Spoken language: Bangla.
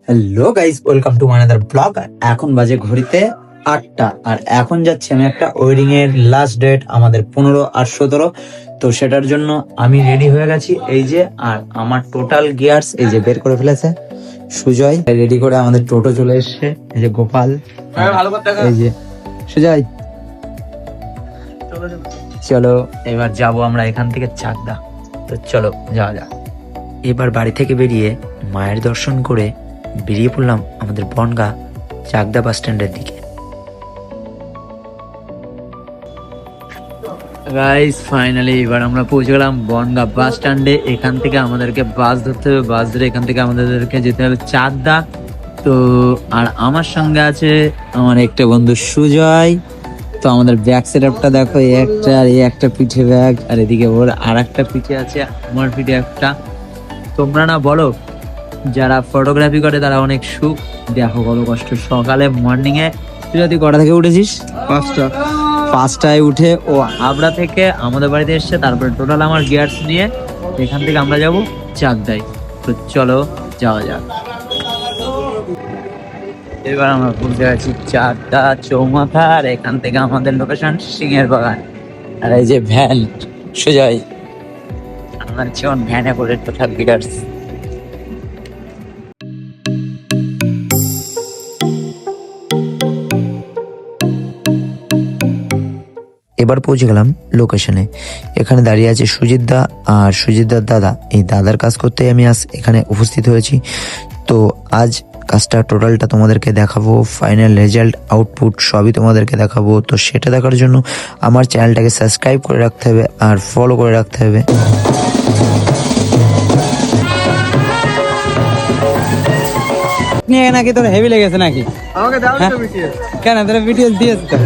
Hello guys, welcome to another blog. এখন বাজে ঘড়িতে 8টা আর এখন যাচ্ছি আমি একটা ওয়েডিং এর লাস্ট ডেট আমাদের 15 আর 17। তো সেটার জন্য আমি রেডি হয়ে গেছি এই যে, আর আমার টোটাল গিয়ার্স এই যে বের করে ফেলেছে সুজয়, রেডি করে আমাদের টোটো চলে এসছে। এই যে গোপাল, এই যে সুজয়। চলো এবার যাব আমরা এখান থেকে চাকদা। তো চলো যাওয়া যাক। এবার বাড়ি থেকে বেরিয়ে মায়ের দর্শন করে বেরিয়ে পড়লাম আমাদের বনগাঁ চাকদা বাস স্ট্যান্ডের দিকে। গাইস ফাইনালি এবার আমরা পৌঁছে গেলাম বনগাঁ বাস স্ট্যান্ডে। এখান থেকে আমাদেরকে বাস ধরতে হবে, বাস ধরে এখান থেকে আমাদেরকে যেতে হবে চাকদা। তো আর আমার সঙ্গে আছে আমার একটা বন্ধু সুজয়। তো আমাদের ব্যাগ সেট আপটা দেখো, এই একটা আর এই একটা পিঠে ব্যাগ, আর এদিকে ওর আর একটা পিঠে আছে, আমার পিঠে একটা। তোমরা না বলো যারা ফটোগ্রাফি করে তারা অনেক সুখ, দেখো কত কষ্ট। সকালে মর্নিং এ তুই যদি কটা থেকে উঠেছিস? 5টায় উঠে ও হাবড়া থেকে আমাদের বাড়িতে এসছে। তারপরে টোটাল আমার গিয়ার্স নিয়ে এখান থেকে আমরা যাব চাকদায়। তো চলো যাওয়া যাক। এবার আমরা পৌঁছে গেছি চাকদা চৌমাথা, আর এখান থেকে আমাদের লোকেশন সিংহের বাগান। আর এই যে ভ্যান সুজয়, আমার যেমন ভ্যানে করে টোটাল গিয়ার্স। এবার পৌঁছে গেলাম লোকেশনে। এখানে দাঁড়িয়ে আছে সুজিত দা আর সুজিতদার দাদা। এই দাদার কাজ করতে আমি আজ এখানে উপস্থিত হয়েছি। তো আজ কাজটা টোটালটা তোমাদেরকে দেখাবো, ফাইনাল রেজাল্ট আউটপুট সবই তোমাদেরকে দেখাবো। তো সেটা দেখার জন্য আমার চ্যানেলটাকে সাবস্ক্রাইব করে রাখতে হবে আর ফলো করে রাখতে হবে। নাকি তোর হেভি লেগেছে নাকি? আমাকে দাও হ্যাঁ? তো বিটিএস। কেন তোর ভিডিও দিয়েছে তো?